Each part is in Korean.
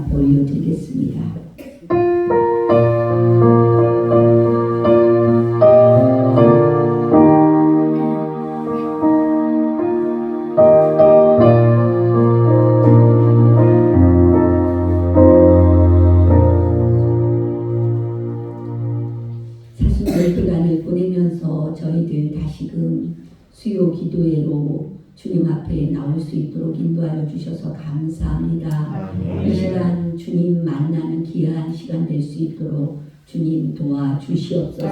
앞에 올려드리겠습니다. 사순절 기간을 보내면서 저희들 다시금 수요 기도회로 주님 앞에 나올 수 있도록 인도하여 주셔서 감사합니다. 이 시간 주님 만나는 귀한 시간 될 수 있도록 주님 도와주시옵소서.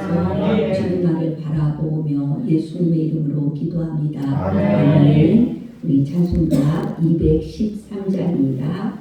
주님만을 바라보며 예수님의 이름으로 기도합니다. 아멘. 우리 찬송가 213장입니다.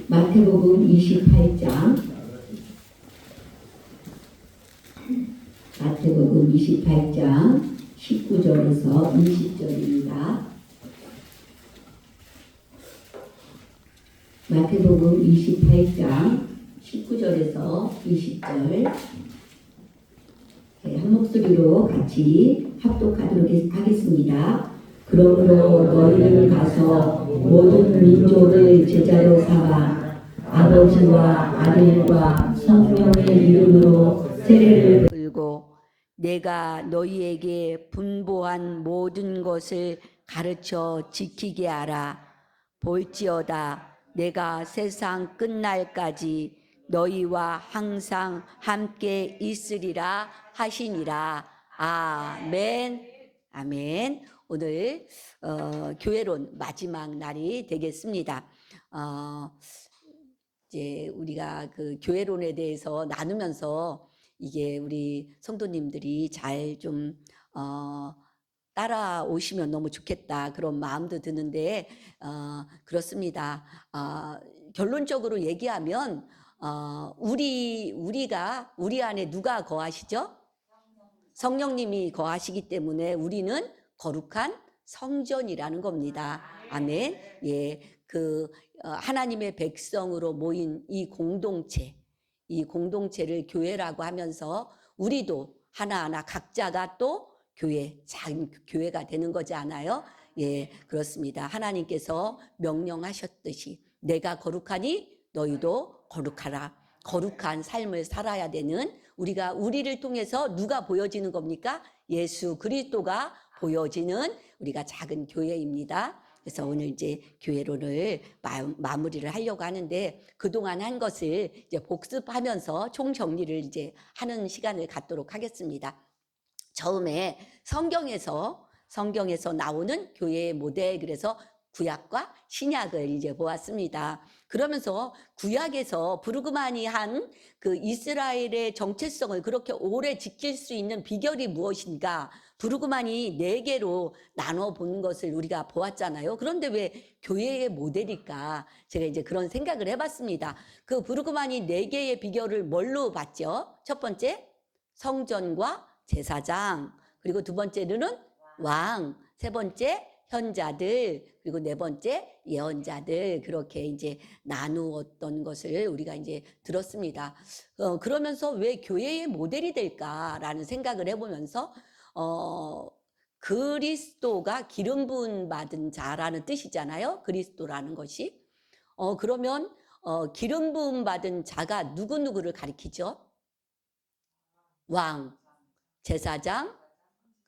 마태복음 28장 마태복음 28장 19절에서 20절입니다. 마태복음 28장 19절에서 20절 한 목소리로 같이 합독하도록 하겠습니다. 그러므로 너희는 가서 모든 민족을 제자로 삼아 아버지와 아들과 성령의 이름으로 세례를 들고 내가 너희에게 분부한 모든 것을 가르쳐 지키게 하라. 볼지어다 내가 세상 끝날까지 너희와 항상 함께 있으리라 하시니라. 아멘. 아멘. 오늘 교회론 마지막 날이 되겠습니다. 이제 우리가 그 교회론에 대해서 나누면서 이게 우리 성도님들이 잘 좀 따라오시면 너무 좋겠다 그런 마음도 드는데 그렇습니다. 결론적으로 얘기하면 우리 안에 누가 거하시죠? 성령님이 거하시기 때문에 우리는 거룩한 성전이라는 겁니다. 아멘. 예, 하나님의 백성으로 모인 이 공동체를 교회라고 하면서 우리도 하나하나 각자가 또 작은 교회가 되는 거지 않아요? 예, 그렇습니다. 하나님께서 명령하셨듯이 내가 거룩하니 너희도 거룩하라. 거룩한 삶을 살아야 되는 우리를 통해서 누가 보여지는 겁니까? 예수 그리스도가 보여지는 우리가 작은 교회입니다. 그래서 오늘 이제 교회론을 마무리를 하려고 하는데 그동안 한 것을 이제 복습하면서 총정리를 이제 하는 시간을 갖도록 하겠습니다. 처음에 성경에서 나오는 교회의 모델, 그래서 구약과 신약을 이제 보았습니다. 그러면서 구약에서 부르그만이 한 그 이스라엘의 정체성을 그렇게 오래 지킬 수 있는 비결이 무엇인가? 부르그만이 4개로 나눠 본 것을 우리가 보았잖아요. 그런데 왜 교회의 모델일까? 제가 이제 그런 생각을 해봤습니다. 그 부르그만이 4개의 비결을 뭘로 봤죠? 첫 번째, 성전과 제사장, 그리고 두 번째로는 왕, 세 번째 현자들, 그리고 네 번째 예언자들, 그렇게 이제 나누었던 것을 우리가 이제 들었습니다. 그러면서 왜 교회의 모델이 될까라는 생각을 해보면서 그리스도가 기름 부음 받은 자라는 뜻이잖아요. 그리스도라는 것이. 그러면 기름 부음 받은 자가 누구누구를 가리키죠? 왕, 제사장,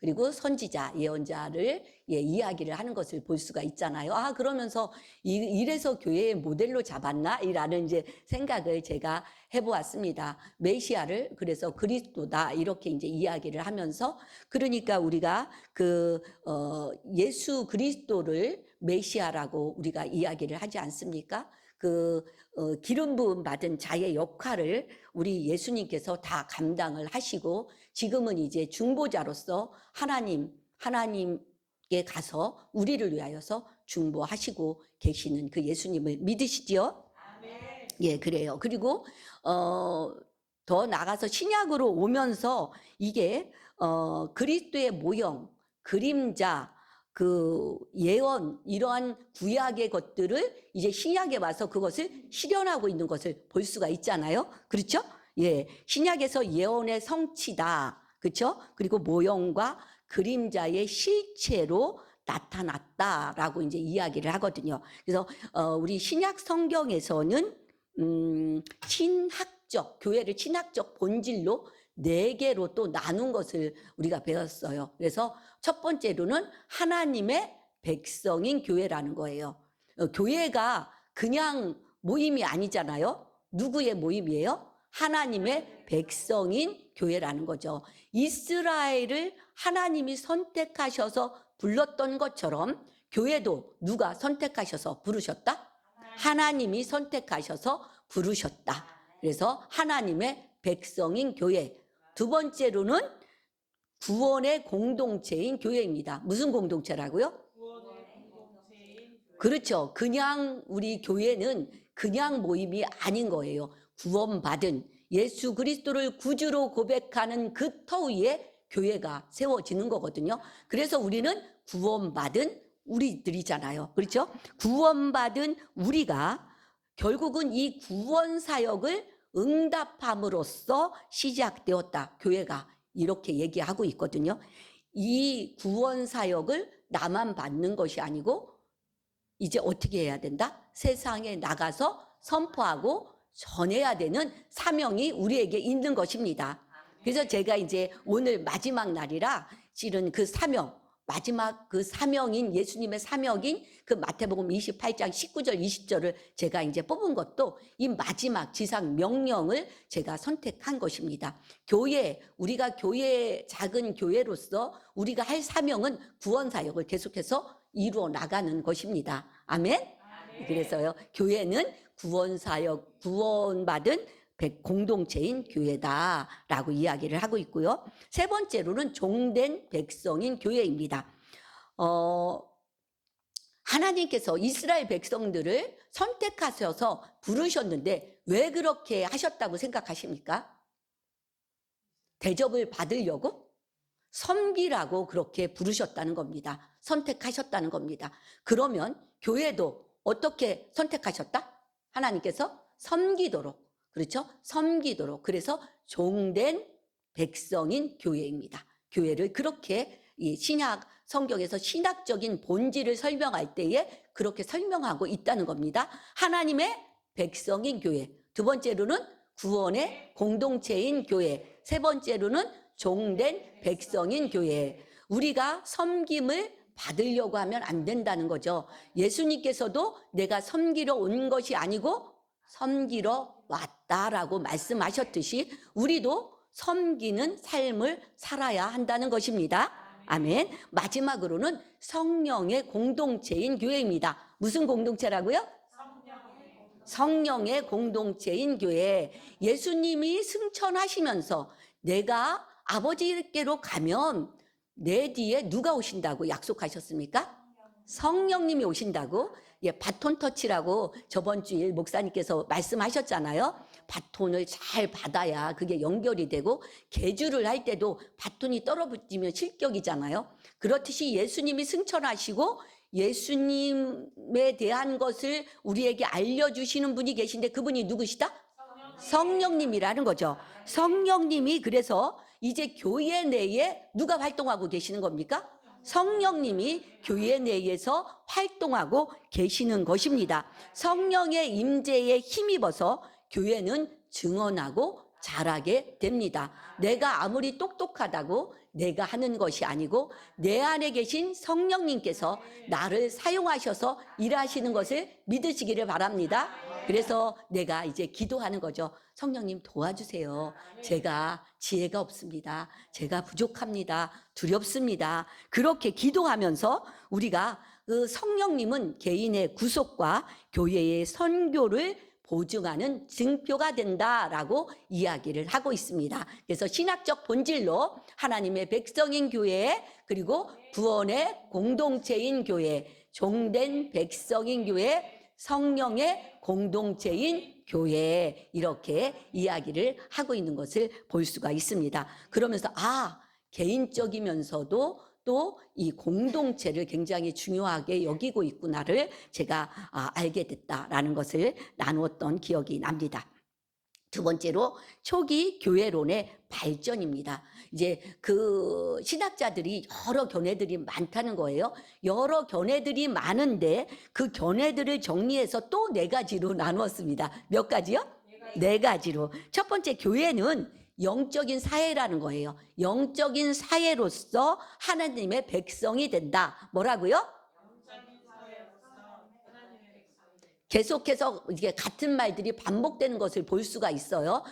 그리고 선지자, 예언자를 이야기를 하는 것을 볼 수가 있잖아요. 그러면서 이래서 교회의 모델로 잡았나? 라는 이제 생각을 제가 해보았습니다. 메시아를 그래서 그리스도다 이렇게 이제 이야기를 하면서 그러니까 우리가 예수 그리스도를 메시아라고 우리가 이야기를 하지 않습니까? 기름 부음 받은 자의 역할을 우리 예수님께서 다 감당을 하시고 지금은 이제 중보자로서 하나님께 가서 우리를 위하여서 중보하시고 계시는 그 예수님을 믿으시지요? 아멘. 예, 그래요. 그리고 더 나가서 신약으로 오면서 이게 그리스도의 모형, 그림자, 예언, 이러한 구약의 것들을 이제 신약에 와서 그것을 실현하고 있는 것을 볼 수가 있잖아요. 그렇죠? 예. 신약에서 예언의 성취다. 그렇죠? 그리고 모형과 그림자의 실체로 나타났다라고 이제 이야기를 하거든요. 그래서 우리 신약 성경에서는 교회를 신학적 본질로 4개로 또 나눈 것을 우리가 배웠어요. 그래서 첫 번째로는 하나님의 백성인 교회라는 거예요. 교회가 그냥 모임이 아니잖아요. 누구의 모임이에요? 하나님의 백성인 교회라는 거죠. 이스라엘을 하나님이 선택하셔서 불렀던 것처럼 교회도 누가 선택하셔서 부르셨다? 하나님이 선택하셔서 부르셨다. 그래서 하나님의 백성인 교회. 두 번째로는 구원의 공동체인 교회입니다. 무슨 공동체라고요? 그렇죠. 그냥 우리 교회는 그냥 모임이 아닌 거예요. 구원받은 예수 그리스도를 구주로 고백하는 그 터 위에 교회가 세워지는 거거든요. 그래서 우리는 구원받은 우리들이잖아요. 그렇죠? 구원받은 우리가 결국은 이 구원 사역을 응답함으로써 시작되었다. 교회가 이렇게 얘기하고 있거든요. 이 구원 사역을 나만 받는 것이 아니고 이제 어떻게 해야 된다? 세상에 나가서 선포하고 전해야 되는 사명이 우리에게 있는 것입니다. 그래서 제가 이제 오늘 마지막 날이라 실은 마지막 그 사명인 예수님의 사명인 그 마태복음 28장 19절 20절을 제가 이제 뽑은 것도 이 마지막 지상 명령을 제가 선택한 것입니다. 우리가 작은 교회로서 우리가 할 사명은 구원 사역을 계속해서 이루어 나가는 것입니다. 아멘? 그래서요, 교회는 구원 사역, 구원받은 공동체인 교회다라고 이야기를 하고 있고요. 세 번째로는 종된 백성인 교회입니다. 하나님께서 이스라엘 백성들을 선택하셔서 부르셨는데 왜 그렇게 하셨다고 생각하십니까? 대접을 받으려고? 섬기라고 그렇게 부르셨다는 겁니다. 선택하셨다는 겁니다. 그러면 교회도 어떻게 선택하셨다? 하나님께서 섬기도록, 그렇죠? 섬기도록. 그래서 종된 백성인 교회입니다. 교회를 그렇게 이 신약 성경에서 신학적인 본질을 설명할 때에 그렇게 설명하고 있다는 겁니다. 하나님의 백성인 교회. 두 번째로는 구원의 공동체인 교회. 세 번째로는 종된 백성인 교회. 우리가 섬김을 받으려고 하면 안 된다는 거죠. 예수님께서도 내가 섬기러 온 것이 아니고 섬기러 왔다라고 말씀하셨듯이 우리도 섬기는 삶을 살아야 한다는 것입니다. 아멘. 마지막으로는 성령의 공동체인 교회입니다. 무슨 공동체라고요? 성령의 공동체인 교회. 예수님이 승천하시면서 내가 아버지께로 가면 내 뒤에 누가 오신다고 약속하셨습니까? 성령님이 오신다고. 예, 바톤 터치라고 저번 주일 목사님께서 말씀하셨잖아요. 바톤을 잘 받아야 그게 연결이 되고 계주를 할 때도 바톤이 떨어지면 실격이잖아요. 그렇듯이 예수님이 승천하시고 예수님에 대한 것을 우리에게 알려주시는 분이 계신데 그분이 누구시다? 성령님이라는 거죠. 성령님이 그래서 이제 교회 내에 누가 활동하고 계시는 겁니까? 성령님이 교회 내에서 활동하고 계시는 것입니다. 성령의 임재에 힘입어서 교회는 증언하고 자라게 됩니다. 내가 아무리 똑똑하다고 내가 하는 것이 아니고 내 안에 계신 성령님께서 나를 사용하셔서 일하시는 것을 믿으시기를 바랍니다. 그래서 내가 이제 기도하는 거죠. 성령님 도와주세요. 제가 지혜가 없습니다. 제가 부족합니다. 두렵습니다. 그렇게 기도하면서 우리가 그 성령님은 개인의 구속과 교회의 선교를 보증하는 증표가 된다라고 이야기를 하고 있습니다. 그래서 신학적 본질로 하나님의 백성인 교회, 그리고 구원의 공동체인 교회, 종된 백성인 교회, 성령의 공동체인 교회, 이렇게 이야기를 하고 있는 것을 볼 수가 있습니다. 그러면서 개인적이면서도 또 이 공동체를 굉장히 중요하게 여기고 있구나를 제가 알게 됐다라는 것을 나누었던 기억이 납니다. 두 번째로 초기 교회론의 발전입니다. 이제 그 신학자들이 여러 견해들이 많다는 거예요. 여러 견해들이 많은데 그 견해들을 정리해서 또 네 가지로 나누었습니다. 몇 가지요? 네 가지로. 첫 번째, 교회는 영적인 사회라는 거예요. 영적인 사회로서 하나님의 백성이 된다. 뭐라고요? 계속해서 이게 같은 말들이 반복되는 것을 볼 수가 있어요.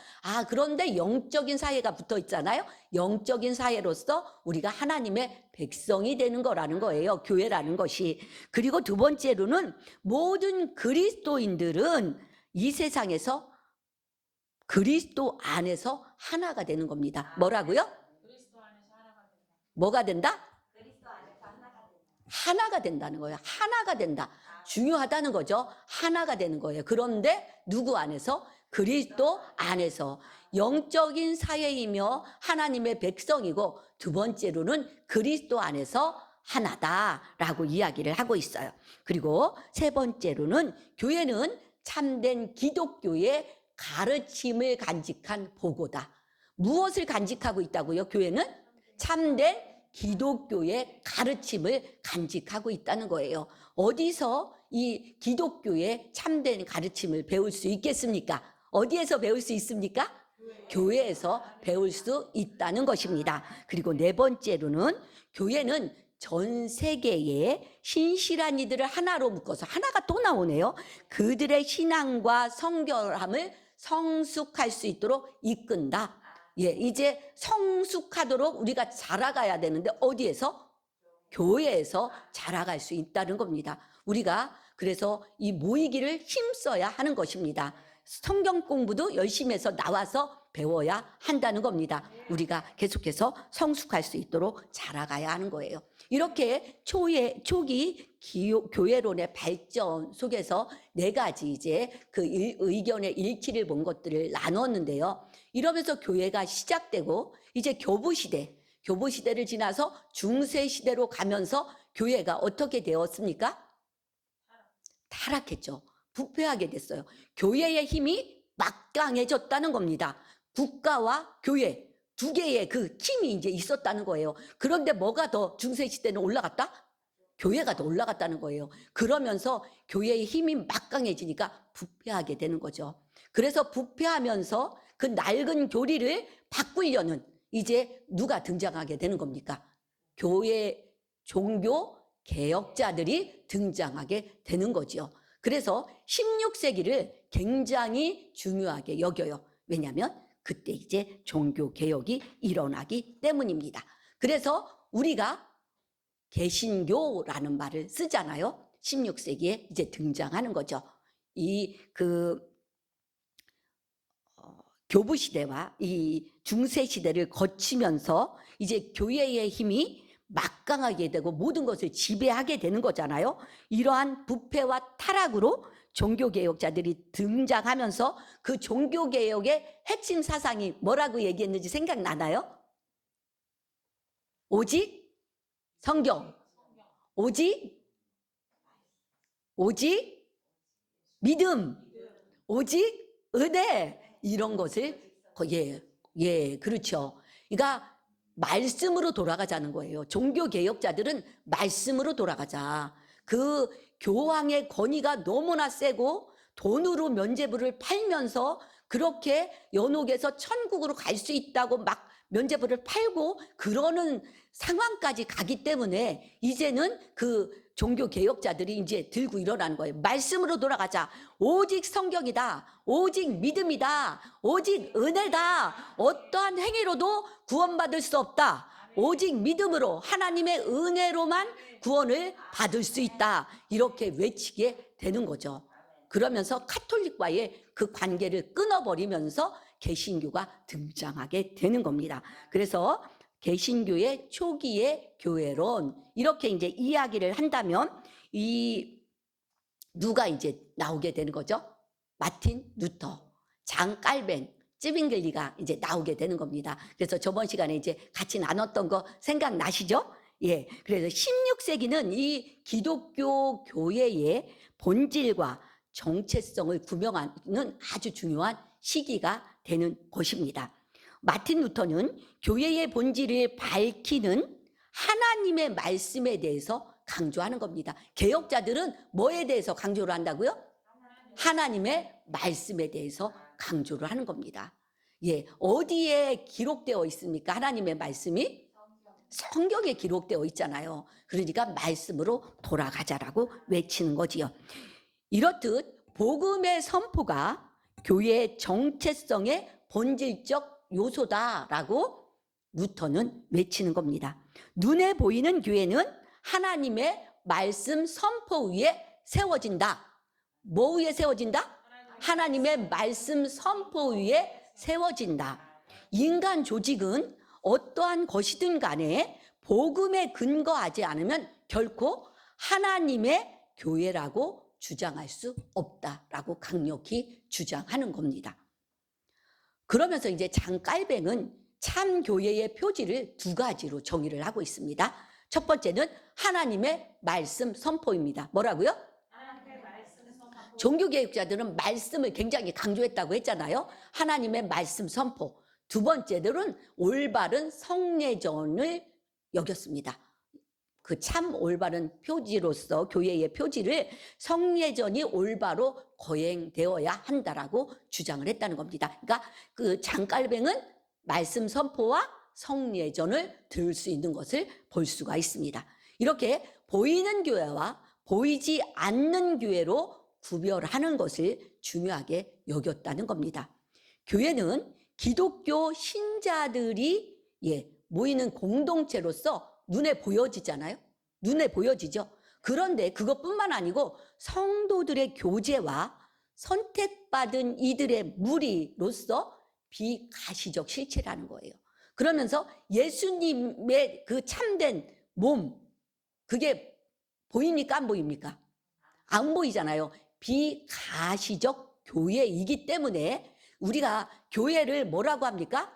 그런데 영적인 사회가 붙어 있잖아요. 영적인 사회로서 우리가 하나님의 백성이 되는 거라는 거예요. 교회라는 것이. 그리고 두 번째로는 모든 그리스도인들은 이 세상에서 그리스도 안에서 하나가 되는 겁니다. 뭐라고요? 뭐가 된다? 하나가 된다는 거예요. 하나가 된다. 중요하다는 거죠. 하나가 되는 거예요. 그런데 누구 안에서? 그리스도 안에서. 영적인 사회이며 하나님의 백성이고, 두 번째로는 그리스도 안에서 하나다라고 이야기를 하고 있어요. 그리고 세 번째로는 교회는 참된 기독교의 가르침을 간직한 보고다. 무엇을 간직하고 있다고요? 교회는 참된 기독교의 가르침을 간직하고 있다는 거예요. 어디서 이 기독교의 참된 가르침을 배울 수 있겠습니까? 어디에서 배울 수 있습니까? 교회에서 배울 수 있다는 것입니다. 그리고 네 번째로는 교회는 전 세계의 신실한 이들을 하나로 묶어서, 하나가 또 나오네요. 그들의 신앙과 성결함을 성숙할 수 있도록 이끈다. 이제 성숙하도록 우리가 자라가야 되는데 어디에서? 교회에서 자라갈 수 있다는 겁니다. 우리가 그래서 이 모이기를 힘써야 하는 것입니다. 성경 공부도 열심히 해서 나와서 배워야 한다는 겁니다. 우리가 계속해서 성숙할 수 있도록 자라가야 하는 거예요. 이렇게 초기 교회론의 발전 속에서 네 가지 이제 그 의견의 일치를 본 것들을 나눴는데요. 이러면서 교회가 시작되고 이제 교부시대를 지나서 중세시대로 가면서 교회가 어떻게 되었습니까? 타락했죠. 부패하게 됐어요. 교회의 힘이 막강해졌다는 겁니다. 국가와 교회 두 개의 그 힘이 이제 있었다는 거예요. 그런데 뭐가 더 중세시대는 올라갔다? 교회가 더 올라갔다는 거예요. 그러면서 교회의 힘이 막강해지니까 부패하게 되는 거죠. 그래서 부패하면서 그 낡은 교리를 바꾸려는 이제 누가 등장하게 되는 겁니까? 교회 종교 개혁자들이 등장하게 되는 거죠. 그래서 16세기를 굉장히 중요하게 여겨요. 왜냐하면 그때 이제 종교 개혁이 일어나기 때문입니다. 그래서 우리가 개신교라는 말을 쓰잖아요. 16세기에 이제 등장하는 거죠. 교부 시대와 이 중세 시대를 거치면서 이제 교회의 힘이 막강하게 되고 모든 것을 지배하게 되는 거잖아요. 이러한 부패와 타락으로 종교개혁자들이 등장하면서 그 종교개혁의 핵심 사상이 뭐라고 얘기했는지 생각나나요? 오직 성경, 오직 믿음, 오직 은혜, 이런 것을 그렇죠. 그러니까 말씀으로 돌아가자는 거예요. 종교개혁자들은 말씀으로 돌아가자. 그 교황의 권위가 너무나 세고 돈으로 면죄부를 팔면서 그렇게 연옥에서 천국으로 갈 수 있다고 막 면죄부를 팔고 그러는 상황까지 가기 때문에 이제는 그 종교개혁자들이 이제 들고 일어나는 거예요. 말씀으로 돌아가자. 오직 성경이다. 오직 믿음이다. 오직 은혜다. 어떠한 행위로도 구원받을 수 없다. 오직 믿음으로 하나님의 은혜로만 구원을 받을 수 있다. 이렇게 외치게 되는 거죠. 그러면서 카톨릭과의 그 관계를 끊어버리면서 개신교가 등장하게 되는 겁니다. 그래서 개신교의 초기의 교회론 이렇게 이제 이야기를 한다면 누가 이제 나오게 되는 거죠? 마틴 루터, 장 깔뱅, 찌빙글리가 이제 나오게 되는 겁니다. 그래서 저번 시간에 이제 같이 나눴던 거 생각나시죠? 예. 그래서 16세기는 이 기독교 교회의 본질과 정체성을 구명하는 아주 중요한 시기가 되는 것입니다. 마틴 루터는 교회의 본질을 밝히는 하나님의 말씀에 대해서 강조하는 겁니다. 개혁자들은 뭐에 대해서 강조를 한다고요? 하나님의 말씀에 대해서 강조를 하는 겁니다. 예, 어디에 기록되어 있습니까? 하나님의 말씀이 성경에 기록되어 있잖아요. 그러니까 말씀으로 돌아가자라고 외치는 거지요. 이렇듯 복음의 선포가 교회의 정체성의 본질적 요소다라고 루터는 외치는 겁니다. 눈에 보이는 교회는 하나님의 말씀 선포 위에 세워진다. 뭐 위에 세워진다? 하나님의 말씀 선포 위에 세워진다. 인간 조직은 어떠한 것이든 간에 복음에 근거하지 않으면 결코 하나님의 교회라고 주장할 수 없다라고 강력히 주장하는 겁니다. 그러면서 이제 장 깔뱅은 참 교회의 표지를 두 가지로 정의를 하고 있습니다. 첫 번째는 하나님의 말씀 선포입니다. 뭐라고요? 종교개혁자들은 말씀을 굉장히 강조했다고 했잖아요. 하나님의 말씀 선포. 두 번째들은 올바른 성례전을 여겼습니다. 그 참 올바른 표지로서 교회의 표지를 성례전이 올바로 거행되어야 한다라고 주장을 했다는 겁니다. 그러니까 그 장깔뱅은 말씀 선포와 성례전을 들을 수 있는 것을 볼 수가 있습니다. 이렇게 보이는 교회와 보이지 않는 교회로 구별하는 것을 중요하게 여겼다는 겁니다. 교회는 기독교 신자들이 모이는 공동체로서 눈에 보여지잖아요. 눈에 보여지죠. 그런데 그것뿐만 아니고 성도들의 교제와 선택받은 이들의 무리로서 비가시적 실체라는 거예요. 그러면서 예수님의 그 참된 몸, 그게 보입니까? 안 보입니까? 안 보이잖아요. 비가시적 교회이기 때문에 우리가 교회를 뭐라고 합니까?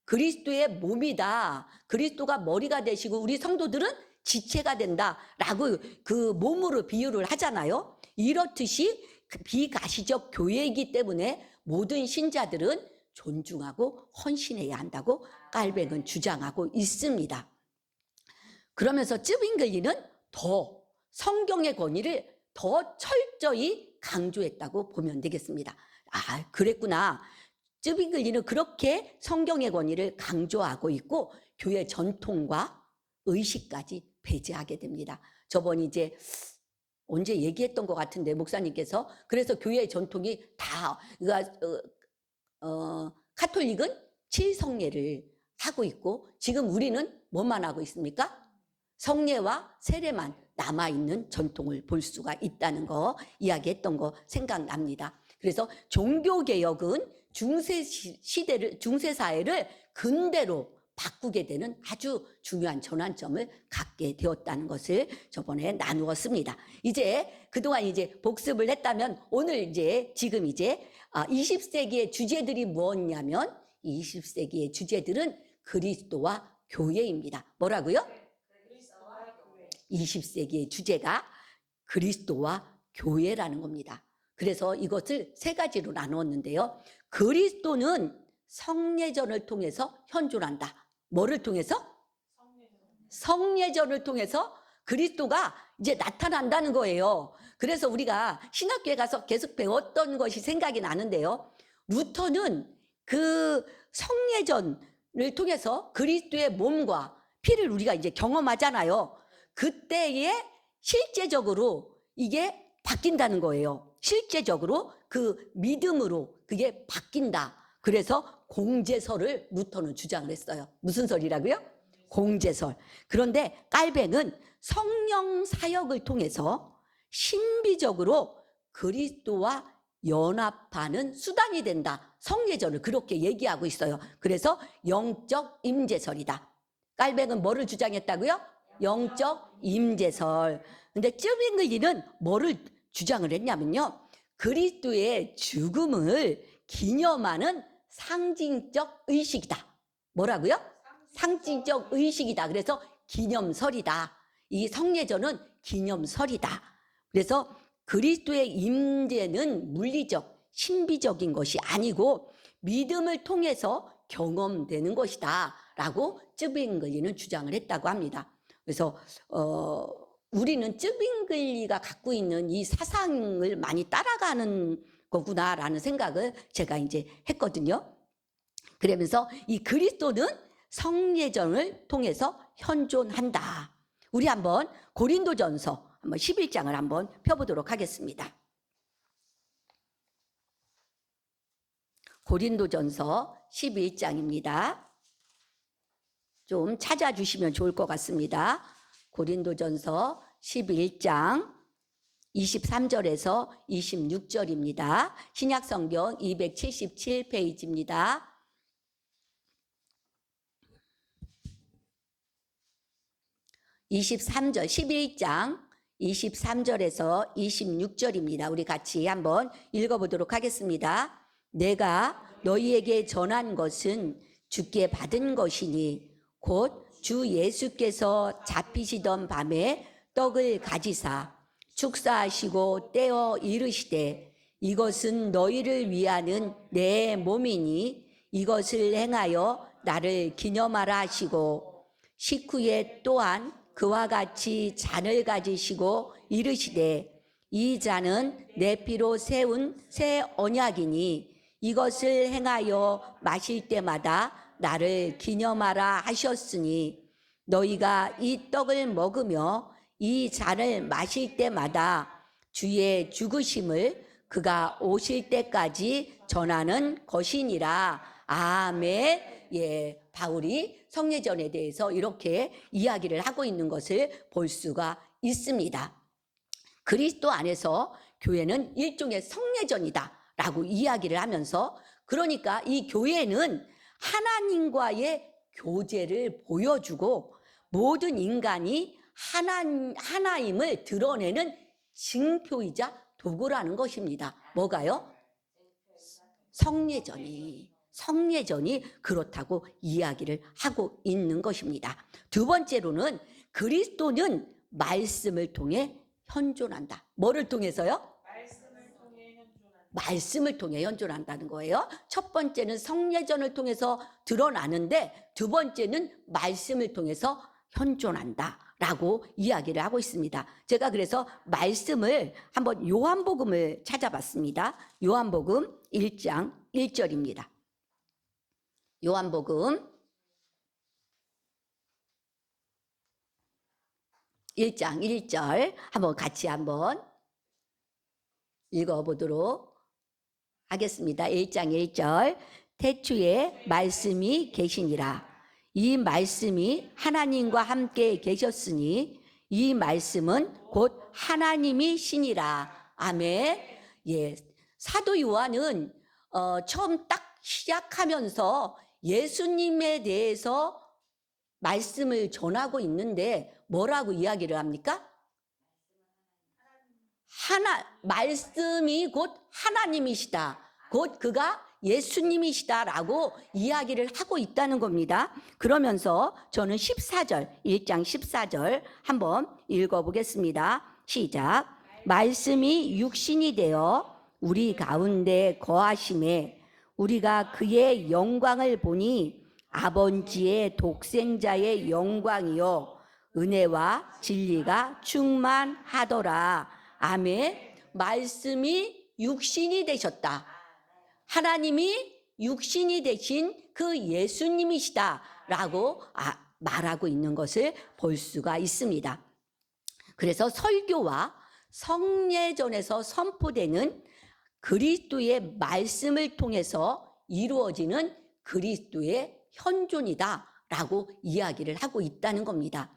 그리스도의 몸이다. 그리스도가 머리가 되시고 우리 성도들은 지체가 된다라고 그 몸으로 비유를 하잖아요. 이렇듯이 비가시적 교회이기 때문에 모든 신자들은 존중하고 헌신해야 한다고 깔뱅은 주장하고 있습니다. 그러면서 쯔빙글리는 더 성경의 권위를 더 철저히 강조했다고 보면 되겠습니다. 아, 그랬구나. 쯔빙글리는 그렇게 성경의 권위를 강조하고 있고 교회 전통과 의식까지 배제하게 됩니다. 저번 이제 언제 얘기했던 것 같은데 목사님께서 그래서 교회의 전통이 다 카톨릭은 7성례를 하고 있고 지금 우리는 뭐만 하고 있습니까? 성례와 세례만 남아있는 전통을 볼 수가 있다는 거 이야기했던 거 생각납니다. 그래서 종교개혁은 중세사회를 근대로 바꾸게 되는 아주 중요한 전환점을 갖게 되었다는 것을 저번에 나누었습니다. 이제 그동안 이제 복습을 했다면 오늘 지금 20세기의 주제들이 무엇이냐면 20세기의 주제들은 그리스도와 교회입니다. 뭐라고요? 20세기의 주제가 그리스도와 교회라는 겁니다. 그래서 이것을 세 가지로 나누었는데요. 그리스도는 성례전을 통해서 현존한다. 뭐를 통해서? 성례전을 통해서 그리스도가 이제 나타난다는 거예요. 그래서 우리가 신학교에 가서 계속 배웠던 것이 생각이 나는데요. 루터는 그 성례전을 통해서 그리스도의 몸과 피를 우리가 이제 경험하잖아요. 그때에 실제적으로 이게 바뀐다는 거예요. 실제적으로 그 믿음으로 그게 바뀐다. 그래서 공제설을 루터는 주장을 했어요. 무슨 설이라고요? 공제설. 그런데 깔뱅은 성령 사역을 통해서 신비적으로 그리스도와 연합하는 수단이 된다. 성례전을 그렇게 얘기하고 있어요. 그래서 영적 임재설이다. 깔뱅은 뭐를 주장했다고요? 영적 임재설. 근데 쯔빙글리는 뭐를 주장을 했냐면요. 그리스도의 죽음을 기념하는 상징적 의식이다. 뭐라고요? 상징적 의식이다. 그래서 기념설이다. 이 성례전은 기념설이다. 그래서 그리스도의 임재는 물리적, 신비적인 것이 아니고 믿음을 통해서 경험되는 것이다. 라고 쯔빙글리는 주장을 했다고 합니다. 그래서 우리는 쯔빙글리가 갖고 있는 이 사상을 많이 따라가는 거구나라는 생각을 제가 이제 했거든요. 그러면서 이 그리스도는 성례전을 통해서 현존한다. 우리 한번 고린도전서 한번 11장을 한번 펴보도록 하겠습니다. 고린도전서 11장입니다. 좀 찾아주시면 좋을 것 같습니다. 고린도전서 11장 23절에서 26절입니다. 신약성경 277페이지입니다. 23절, 11장 23절에서 26절입니다. 우리 같이 한번 읽어보도록 하겠습니다. 내가 너희에게 전한 것은 주께 받은 것이니 곧 주 예수께서 잡히시던 밤에 떡을 가지사 축사하시고 떼어 이르시되 이것은 너희를 위하는 내 몸이니 이것을 행하여 나를 기념하라 하시고 식후에 또한 그와 같이 잔을 가지시고 이르시되 이 잔은 내 피로 세운 새 언약이니 이것을 행하여 마실 때마다 나를 기념하라 하셨으니 너희가 이 떡을 먹으며 이 잔을 마실 때마다 주의 죽으심을 그가 오실 때까지 전하는 것이니라. 아멘. 예, 바울이 성례전에 대해서 이렇게 이야기를 하고 있는 것을 볼 수가 있습니다. 그리스도 안에서 교회는 일종의 성례전이다라고 이야기를 하면서, 그러니까 이 교회는 하나님과의 교제를 보여주고 모든 인간이 하나임을 드러내는 징표이자 도구라는 것입니다. 뭐가요? 성례전이 그렇다고 이야기를 하고 있는 것입니다. 두 번째로는 그리스도는 말씀을 통해 현존한다. 뭐를 통해서요? 말씀을 통해 현존한다는 거예요. 첫 번째는 성례전을 통해서 드러나는데, 두 번째는 말씀을 통해서 현존한다라고 이야기를 하고 있습니다. 제가 그래서 말씀을 한번 요한복음을 찾아봤습니다. 요한복음 1장 1절입니다. 요한복음 1장 1절 한번 같이 한번 읽어보도록 하겠습니다. 1장 1절. 태초에 말씀이 계시니라. 이 말씀이 하나님과 함께 계셨으니 이 말씀은 곧 하나님이시니라. 아멘. 예, 사도 요한은 처음 딱 시작하면서 예수님에 대해서 말씀을 전하고 있는데 뭐라고 이야기를 합니까? 말씀이 곧 하나님이시다. 곧 그가 예수님이시다라고 이야기를 하고 있다는 겁니다. 그러면서 저는 14절, 1장 14절 한번 읽어보겠습니다. 시작. 말씀이 육신이 되어 우리 가운데 거하심에 우리가 그의 영광을 보니 아버지의 독생자의 영광이요 은혜와 진리가 충만하더라. 아멘. 말씀이 육신이 되셨다. 하나님이 육신이 되신 그 예수님이시다라고 말하고 있는 것을 볼 수가 있습니다. 그래서 설교와 성례전에서 선포되는 그리스도의 말씀을 통해서 이루어지는 그리스도의 현존이다라고 이야기를 하고 있다는 겁니다.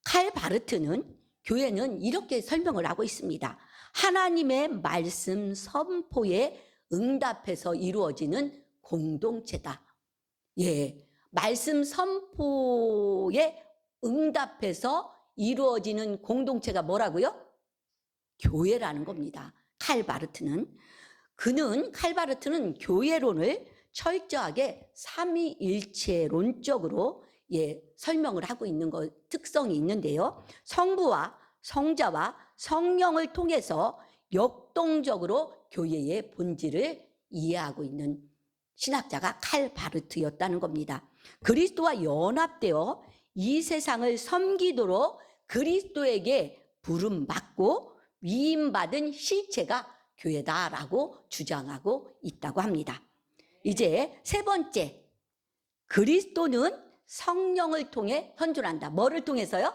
칼 바르트는 교회는 이렇게 설명을 하고 있습니다. 하나님의 말씀 선포에 응답해서 이루어지는 공동체다. 예, 말씀 선포에 응답해서 이루어지는 공동체가 뭐라고요? 교회라는 겁니다. 칼 바르트는 교회론을 철저하게 삼위일체론적으로 설명을 하고 있는 특성이 있는데요. 성부와 성자와 성령을 통해서 역동적으로 교회의 본질을 이해하고 있는 신학자가 칼 바르트였다는 겁니다. 그리스도와 연합되어 이 세상을 섬기도록 그리스도에게 부름받고 위임받은 실체가 교회다라고 주장하고 있다고 합니다. 이제 세 번째, 그리스도는 성령을 통해 현존한다. 뭐를 통해서요?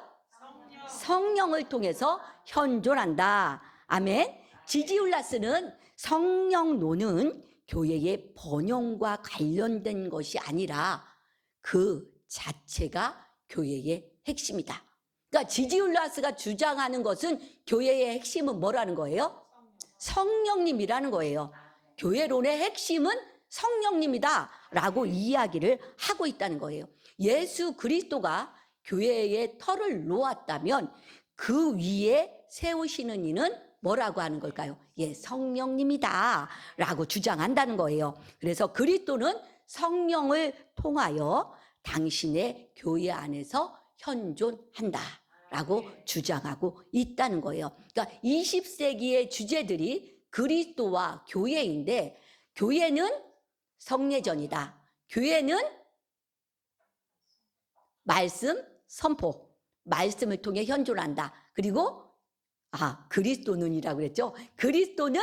성령을 통해서 현존한다. 아멘. 지지울라스는 성령론은 교회의 번영과 관련된 것이 아니라 그 자체가 교회의 핵심이다. 그러니까 지지울라스가 주장하는 것은 교회의 핵심은 뭐라는 거예요? 성령님이라는 거예요. 교회론의 핵심은 성령님이다 라고 이야기를 하고 있다는 거예요. 예수 그리스도가 교회에 터를 놓았다면 그 위에 세우시는 이는 뭐라고 하는 걸까요? 성령님이다 라고 주장한다는 거예요. 그래서 그리스도는 성령을 통하여 당신의 교회 안에서 현존한다 라고 주장하고 있다는 거예요. 그러니까 20세기의 주제들이 그리스도와 교회인데, 교회는 성례전이다. 교회는 말씀 선포, 말씀을 통해 현존한다. 그리고 그리스도는이라고 그랬죠. 그리스도는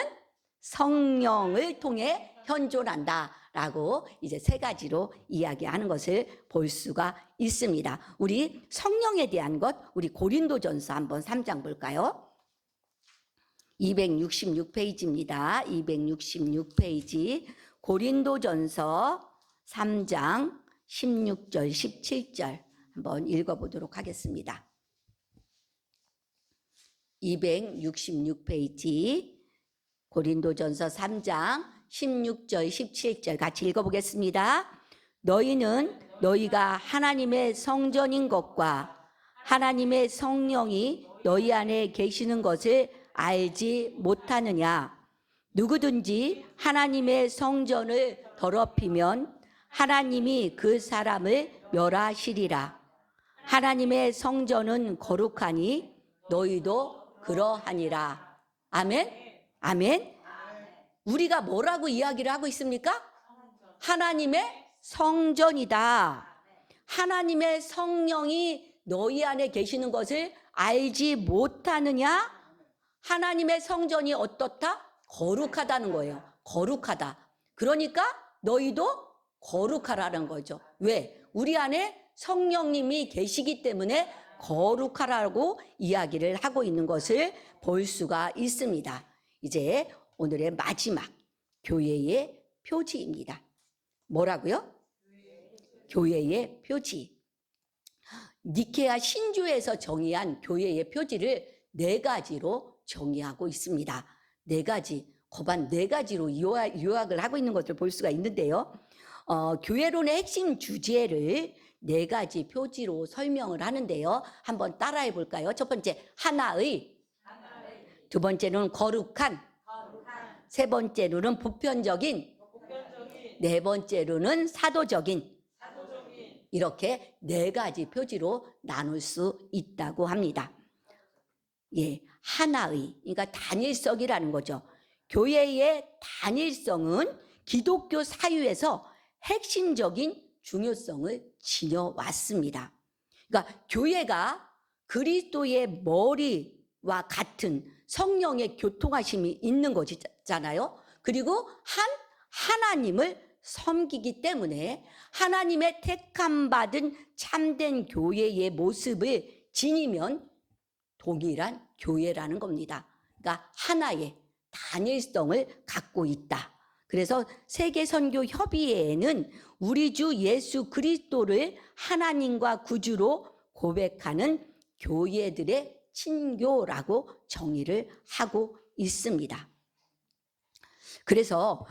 성령을 통해 현존한다 라고 이제 세 가지로 이야기하는 것을 볼 수가 있습니다. 우리 성령에 대한 것, 우리 고린도전서 한번 3장 볼까요? 266페이지입니다. 266페이지 고린도전서 3장 16절 17절 한번 읽어보도록 하겠습니다. 266페이지 고린도전서 3장 16절 17절 같이 읽어보겠습니다. 너희는 너희가 하나님의 성전인 것과 하나님의 성령이 너희 안에 계시는 것을 알지 못하느냐. 누구든지 하나님의 성전을 더럽히면 하나님이 그 사람을 멸하시리라. 하나님의 성전은 거룩하니 너희도 그러하니라. 아멘? 아멘? 우리가 뭐라고 이야기를 하고 있습니까? 하나님의 성전이다. 하나님의 성령이 너희 안에 계시는 것을 알지 못하느냐? 하나님의 성전이 어떻다? 거룩하다는 거예요. 거룩하다. 그러니까 너희도 거룩하라는 거죠. 왜? 우리 안에 성령님이 계시기 때문에 거룩하라고 이야기를 하고 있는 것을 볼 수가 있습니다. 이제 오늘의 마지막 교회의 표지입니다. 뭐라고요? 교회의 표지. 니케아 신조에서 정의한 교회의 표지를 4가지로 정의하고 있습니다. 4가지, 거반 4가지로 요약을 하고 있는 것을 볼 수가 있는데요. 교회론의 핵심 주제를 4가지 표지로 설명을 하는데요. 한번 따라해 볼까요? 첫 번째, 하나의. 두 번째는 거룩한. 세 번째로는 보편적인. 네 번째로는 사도적인. 이렇게 4가지 표지로 나눌 수 있다고 합니다. 예, 하나의, 그러니까 단일성이라는 거죠. 교회의 단일성은 기독교 사유에서 핵심적인 중요성을 지녀왔습니다. 그러니까 교회가 그리스도의 머리와 같은 성령의 교통하심이 있는 거잖아요. 그리고 하나님을 섬기기 때문에 하나님의 택함 받은 참된 교회의 모습을 지니면 동일한 교회라는 겁니다. 그러니까 하나의 단일성을 갖고 있다. 그래서 세계선교협의회에는 우리 주 예수 그리스도를 하나님과 구주로 고백하는 교회들의 친교라고 정의를 하고 있습니다. 그래서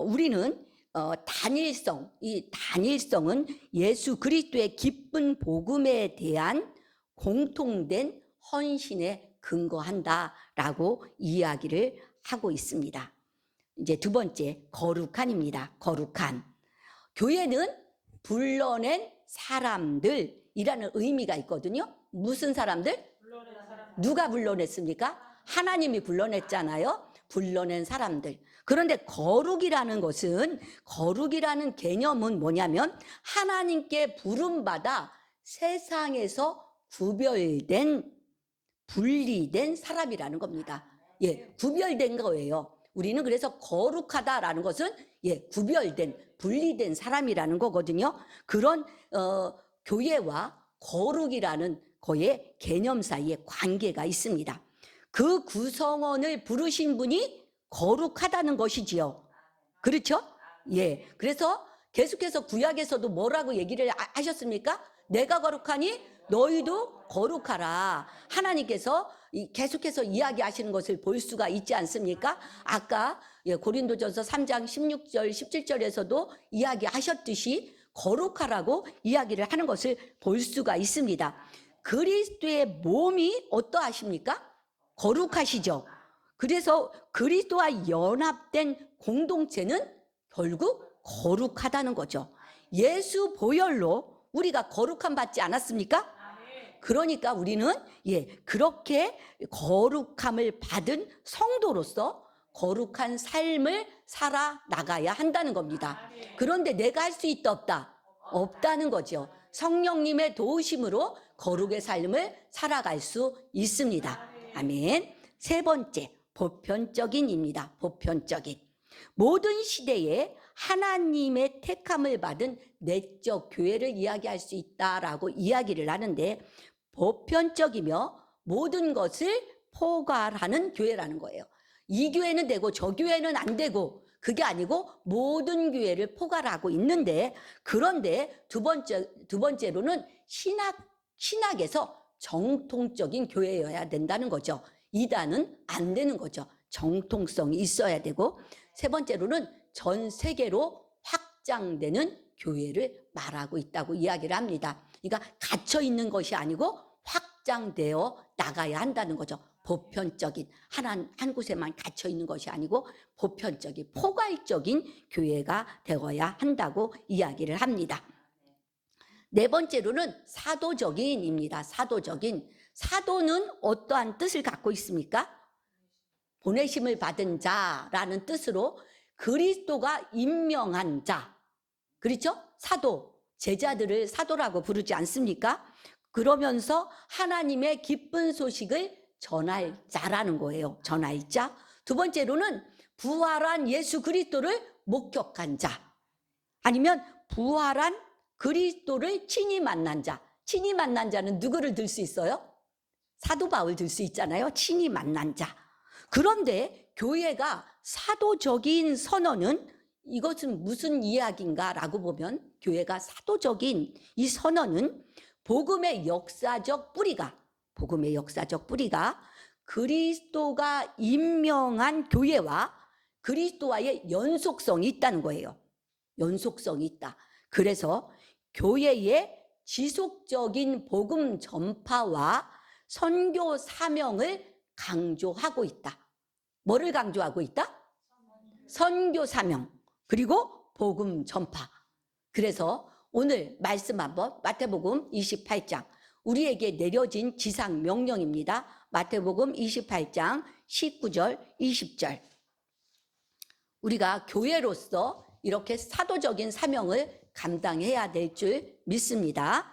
우리는 단일성, 이 단일성은 예수 그리스도의 기쁜 복음에 대한 공통된 헌신에 근거한다라고 이야기를 하고 있습니다. 이제 두 번째, 거룩한입니다. 거룩한. 교회는 불러낸 사람들이라는 의미가 있거든요. 무슨 사람들? 누가 불러냈습니까? 하나님이 불러냈잖아요. 불러낸 사람들. 그런데 거룩이라는 개념은 뭐냐면 하나님께 부름받아 세상에서 구별된, 분리된 사람이라는 겁니다. 예, 구별된 거예요. 우리는 그래서 거룩하다라는 것은 구별된, 분리된 사람이라는 거거든요. 그런 교회와 거룩이라는 거의 개념 사이에 관계가 있습니다. 그 구성원을 부르신 분이 거룩하다는 것이지요. 그렇죠? 예. 그래서 계속해서 구약에서도 뭐라고 얘기를 하셨습니까? 내가 거룩하니 너희도 거룩하라. 하나님께서 계속해서 이야기하시는 것을 볼 수가 있지 않습니까? 아까 고린도전서 3장 16절 17절에서도 이야기하셨듯이 거룩하라고 이야기를 하는 것을 볼 수가 있습니다. 그리스도의 몸이 어떠하십니까? 거룩하시죠. 그래서 그리스도와 연합된 공동체는 결국 거룩하다는 거죠. 예수 보혈로 우리가 거룩함 받지 않았습니까? 그러니까 우리는 그렇게 거룩함을 받은 성도로서 거룩한 삶을 살아나가야 한다는 겁니다. 그런데 내가 할 수 있다 없다? 없다는 거죠. 성령님의 도우심으로 거룩의 삶을 살아갈 수 있습니다. 아멘. 세 번째, 보편적인입니다. 보편적인. 모든 시대에 하나님의 택함을 받은 내적 교회를 이야기할 수 있다라고 이야기를 하는데, 보편적이며 모든 것을 포괄하는 교회라는 거예요. 이 교회는 되고 저 교회는 안 되고, 그게 아니고 모든 교회를 포괄하고 있는데, 그런데 두 번째로는 신학에서 정통적인 교회여야 된다는 거죠. 이단은 안 되는 거죠. 정통성이 있어야 되고, 세 번째로는 전 세계로 확장되는 교회를 말하고 있다고 이야기를 합니다. 그러니까 갇혀 있는 것이 아니고 확장되어 나가야 한다는 거죠. 보편적인 한 곳에만 갇혀 있는 것이 아니고 보편적인 포괄적인 교회가 되어야 한다고 이야기를 합니다. 네 번째로는 사도적인입니다. 사도적인. 사도는 어떠한 뜻을 갖고 있습니까? 보내심을 받은 자라는 뜻으로 그리스도가 임명한 자. 그렇죠? 사도, 제자들을 사도라고 부르지 않습니까? 그러면서 하나님의 기쁜 소식을 전할 자라는 거예요. 전할 자. 두 번째로는 부활한 예수 그리스도를 목격한 자. 아니면 부활한 그리스도를 친히 만난 자. 친히 만난 자는 누구를 들 수 있어요? 사도 바울 들 수 있잖아요. 친히 만난 자. 그런데 교회가 사도적인 선언은 이것은 무슨 이야기인가 라고 보면 교회가 사도적인 이 선언은 복음의 역사적 뿌리가 그리스도가 임명한 교회와 그리스도와의 연속성이 있다는 거예요. 연속성이 있다. 그래서 교회의 지속적인 복음 전파와 선교 사명을 강조하고 있다. 뭐를 강조하고 있다? 선교 사명, 그리고 복음 전파. 그래서 오늘 말씀 한번 마태복음 28장, 우리에게 내려진 지상 명령입니다. 마태복음 28장 19절 20절. 우리가 교회로서 이렇게 사도적인 사명을 감당해야 될 줄 믿습니다.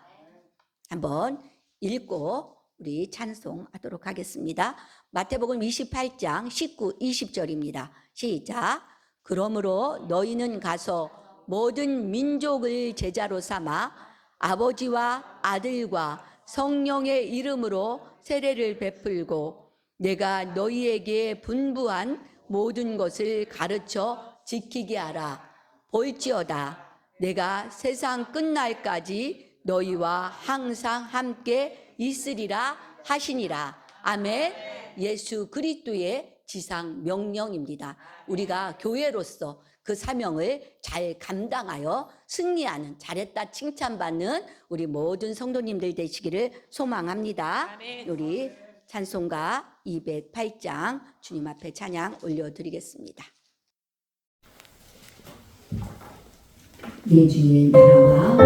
한번 읽고 우리 찬송하도록 하겠습니다. 마태복음 28장 19, 20절입니다. 시작. 그러므로 너희는 가서 모든 민족을 제자로 삼아 아버지와 아들과 성령의 이름으로 세례를 베풀고 내가 너희에게 분부한 모든 것을 가르쳐 지키게 하라. 볼지어다 내가 세상 끝날까지 너희와 항상 함께 있으리라 하시니라. 아멘. 예수 그리스도의 지상 명령입니다. 우리가 교회로서 그 사명을 잘 감당하여 승리하는, 잘했다 칭찬받는 우리 모든 성도님들 되시기를 소망합니다. 우리 찬송가 208장 주님 앞에 찬양 올려드리겠습니다. 내 주의 나라와 내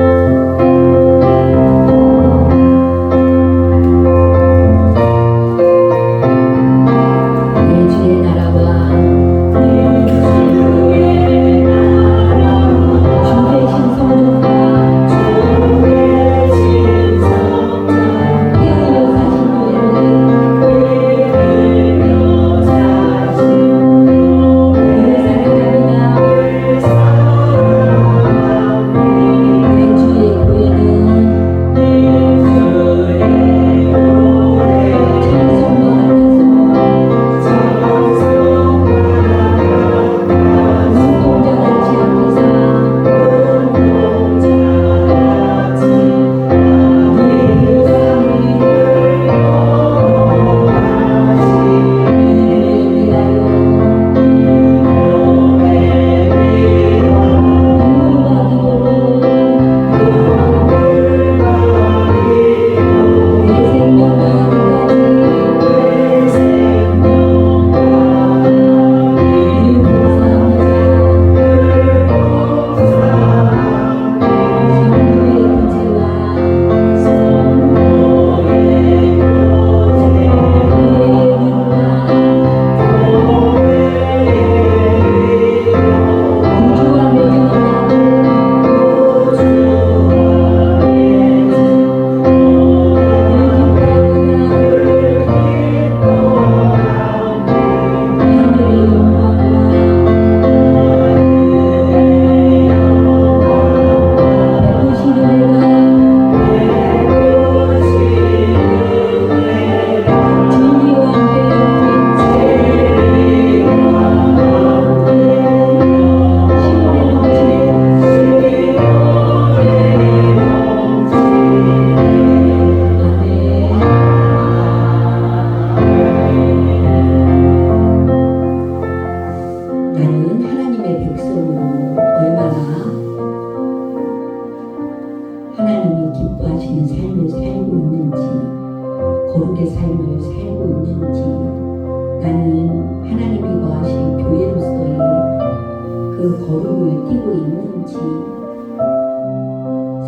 뛰고 있는지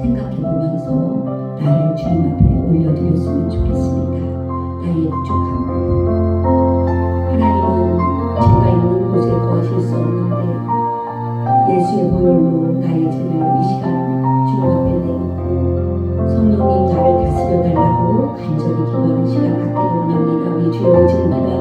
생각해 보면서 나를 주님 앞에 올려드렸으면 좋겠습니다. 나의 부족한 부분. 하나님은 제가 있는 곳에 거하실 수 없는데 예수의 보혈로 나의 죄를 이 시간 주님 앞에 내놓고 성령님 나를 다스려 달라고 간절히 기도하는 시간 갖기를 원합니다. 우리 주여 외치고 기도합니다.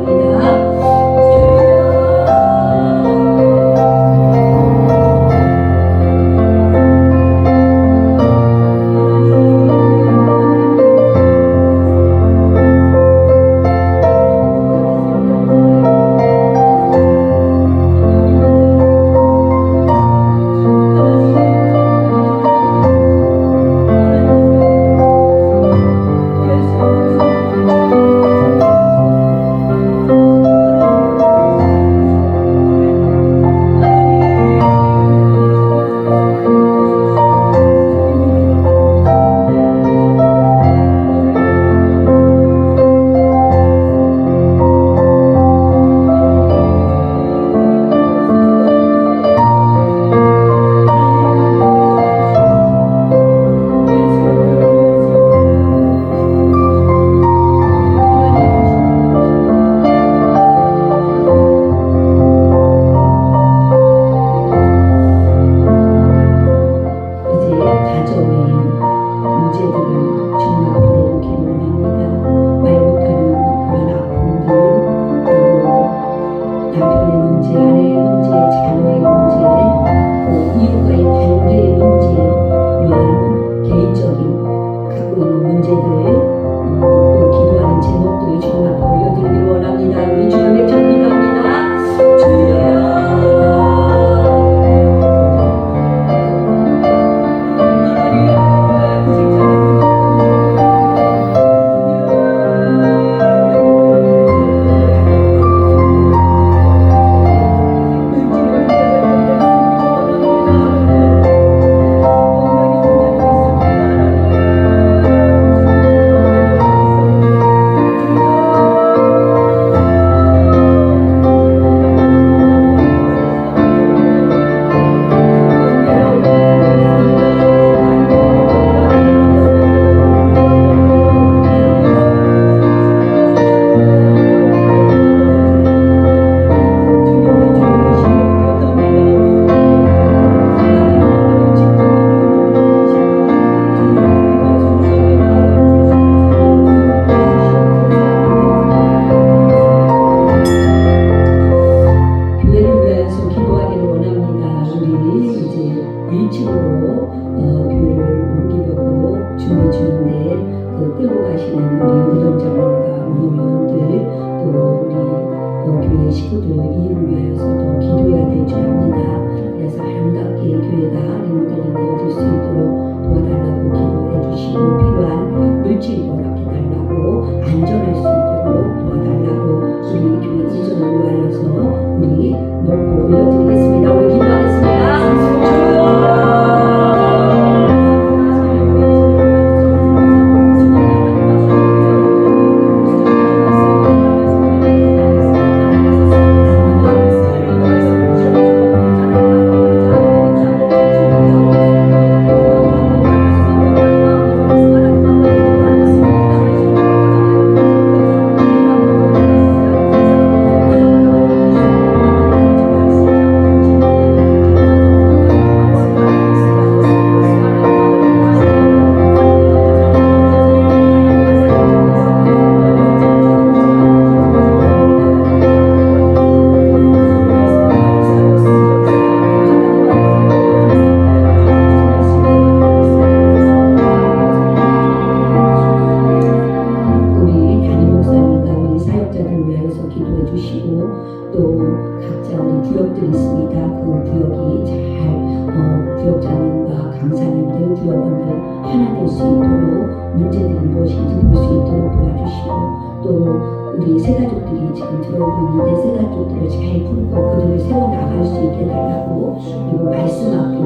우리 새가족들이 지금 들어오고 있는데 새가족들을 잘 풀고 그들을 세워나갈 수 있게 해달라고, 그리고 말씀학교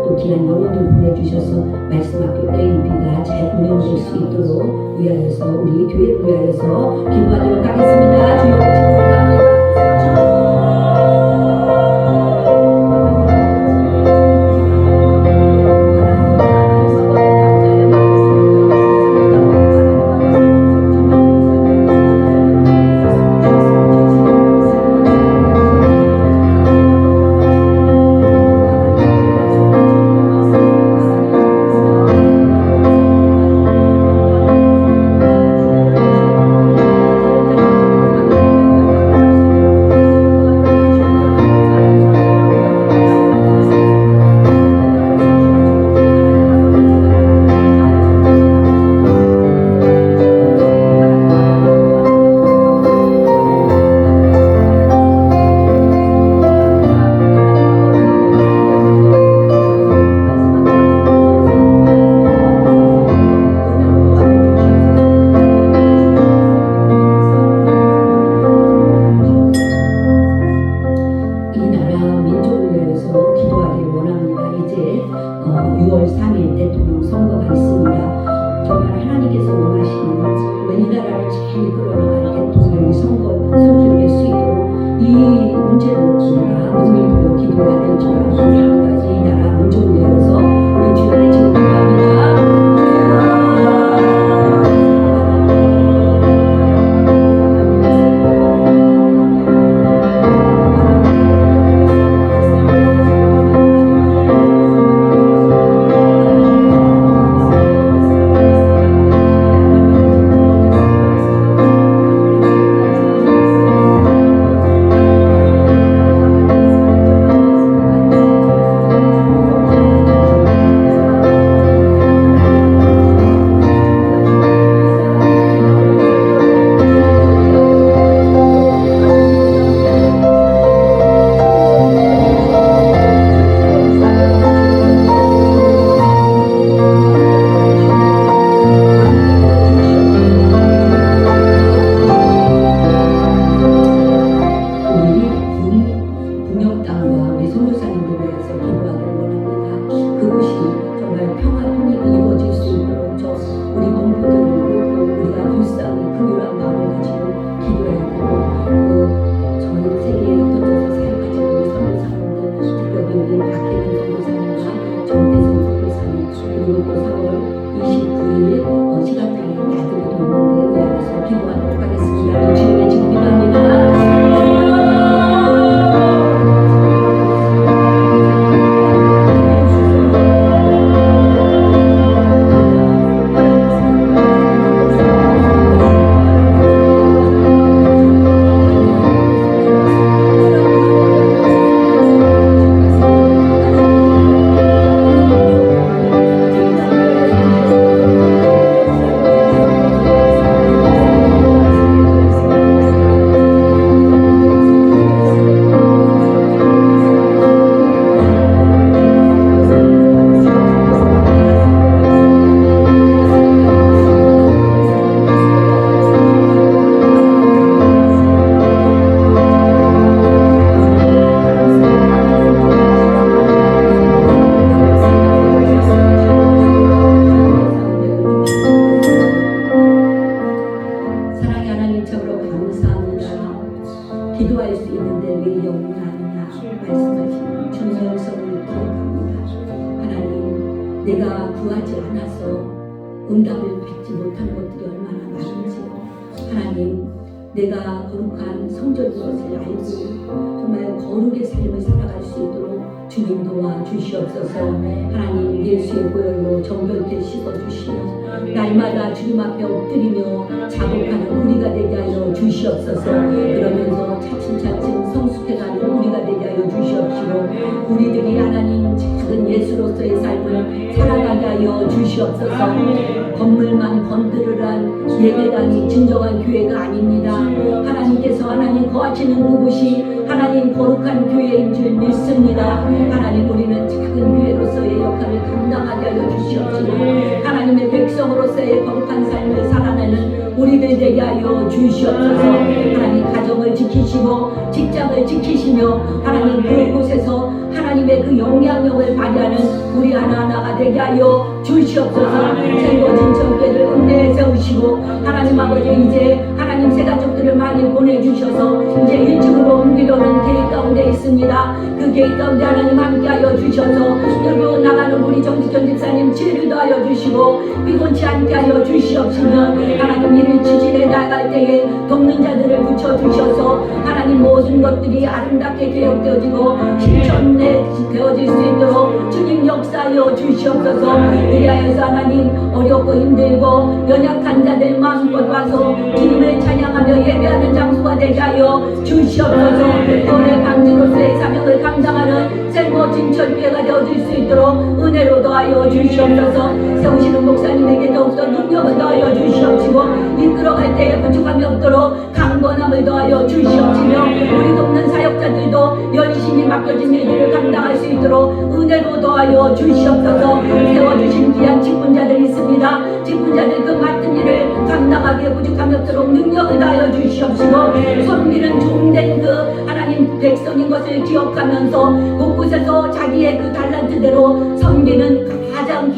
또 귀한 영혼들 보내주셔서 말씀학교 AB가 잘 운영될 수 있도록 위하여서 우리 교회를 위하여서 기도하도록 하겠습니다. 주여 축복합니다. 6월 3일 대통령 선거가 있습니다. 정말 하나님께서 원하시는 이 나라를 잘 이끌어나갈 대통령이 선출될 수 있도록 이 문제를 놓고 국민들로 기도해야 될 줄 알았습니다. 이 나라 문제를 위해서 우리 주님의 지금 기도합니다. 기도할 수 있는데 왜 영원하느냐 말씀하시는 주님의 음성을 기억합니다. 하나님, 내가 구하지 않아서 응답을 받지 못한 것들이 얼마나 많은지요. 하나님, 내가 거룩한 성전인 것을 알고 정말 거룩의 삶을 살아갈 수 있도록 주님 도와주시옵소서. 하나님, 예수의 보혈로 정결케 씻어주시며 날마다 주님 앞에 엎드리며 자복하는 우리가 되게 하여 주시옵소서. 그러면서 차츰차츰 성숙해가는 우리가 되게 하여 주시옵시고 우리들이 하나님 작은 예수로서의 삶을 살아가게 하여 주시옵소서. 건물만 번들으란 예배당이 진정한 교회가 아닙니다. 하나님께서 하나님 거하시는 그곳이 하나님 거룩한 교회인 줄 믿습니다. 하나님, 우리는 작은 교회로서의 역할을 감당하게 하여 주시옵시고 하나님의 백성으로서의 거룩한 삶을 살아내는 우리들 되게 하여 주시옵소서. 하나님, 가정을 지키시고 직장을 지키시며 하나님 그곳에서 하나님의 그 영향력을 발휘하는 우리 하나하나가 되게 하여 주시옵소서. 새로워진 정계를 은혜에 세우시고 하나님 아버지, 이제 하나님 새 가족들을 많이 보내주셔서 이제 일찍으로 옮기려는 계획 가운데 있습니다. 그 계획 가운데 하나님 함께하여 주셔서 들고 나가는 우리 정지전 집사님 지혜를 더하여 주시고 피곤치 않게 하여 주시옵시며 하나님 이를 추진해 나갈 때에 돕는 자들을 붙여주셔서 하나님 모든 것들이 아름답게 개혁되어지고 실천되어질 수 있도록 주님 역사하여 주시옵소서. 그리하여서 하나님 어렵고 힘들고 연약한 자들 마음껏 와서 주님을 찬양하며 예배하는 장소가 되게 하여 주시옵소서. 너의 강지로서의 사명을 감당하는 새로워진 철교회가 되어질 수 있도록 은혜로 더하여 주시옵소서. 세우시는 목사님에게 더욱더 능력을 더하여 주시옵시고 이끌어갈 때에 부족함이 없도록 강건함을 더하여 주시옵시며 우리 돕는 사역자들도 열심히 맡겨진 일들을 감당할 수 있도록 은혜로 더하여 주시옵소서. 세워주신 귀한 직분자들이 있습니다. 직분자들 그 맡은 일을 감당하기에 부족함이 없도록 능력을 다하여 주시옵시고 섬기는 종된 그 하나님 백성인 것을 기억하면서 곳곳에서 자기의 그 달란트대로 섬기는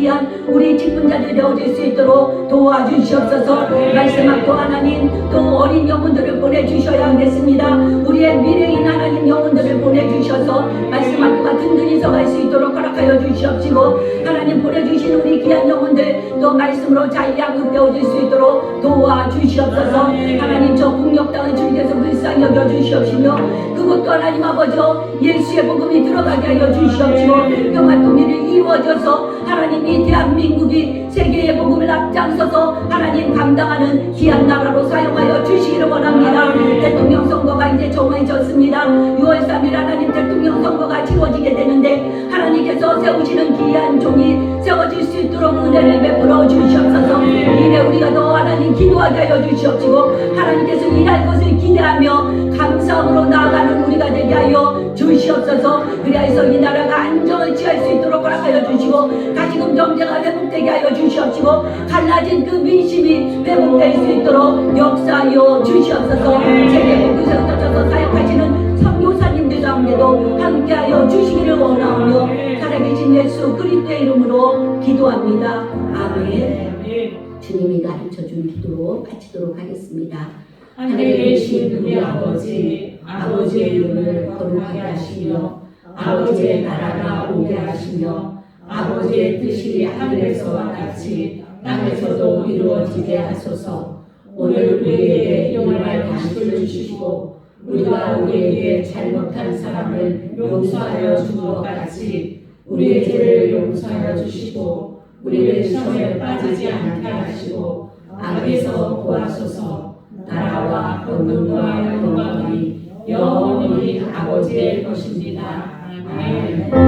귀한 우리 직분자들이 되어질 수 있도록 도와주시옵소서. 말씀하고 하나님 또 어린 영혼들을 보내주셔야 하겠습니다. 우리의 미래인 하나님 영혼들을 보내주셔서 말씀하고가 든든히 서갈 수 있도록 허락하여 주시옵시고, 하나님 보내주신 우리 귀한 영혼들 또 말씀으로 잘 양육되어질 수 있도록 도와주시옵소서. 하나님 저 북녘 땅을 주님께서 불쌍히 여겨주시옵시며 그것도 하나님 아버지 예수의 복음이 들어가게 하여 주시옵시고, 평화 통일이 이루어져서 하나님 이 대한민국이 세계의 복음을 앞장서서 하나님 감당하는 귀한 나라로 사용하여 주시기를 원합니다. 대통령 선거가 이제 정해졌습니다. 6월 3일 하나님 대통령 선거가 치러지게 되는데 하나님께서 세우시는 귀한 종이 세워질 수 있도록 은혜를 베풀어 주시옵소서. 이래 우리가 더 하나님 기도하게 하여 주시옵시고, 하나님께서 일할 것을 기대하며 감사함으로 나아가는 우리가 되게 하여 주시옵소서. 그리하여서 이 나라가 안정을 취할 수 있도록 허락하여 주시고, 다시금 경제가 회복되게 하여 주시옵시고, 갈라진 그 민심이 회복될 수 있도록 역사하여 주시옵소서. 세계 곳곳에 흩어져서 사역하시는 선교사님들 가운데도 함께하여 주시기를 원하오며 살아계신 예수 그리스도의 이름으로 기도합니다. 아멘. 주님이 가르쳐준 기도로 마치도록 하겠습니다. 하늘에 계신 우리 아버지, 아버지의 이름을 거룩하게 하시며 아버지의 나라가 오게 하시며 아버지의 뜻이 하늘에서와 같이 땅에서도 이루어지게 하소서. 오늘 우리에게 일용할 양식을 주시고 우리가 우리에게 잘못한 사람을 용서하여 준 것 같이 우리의 죄를 용서하여 주시고 우리를 시험에 빠지지 않게 하시고 악에서 구하소서. 나라와 권능과 영광이 영원히 아버지의 것입니다. 아멘.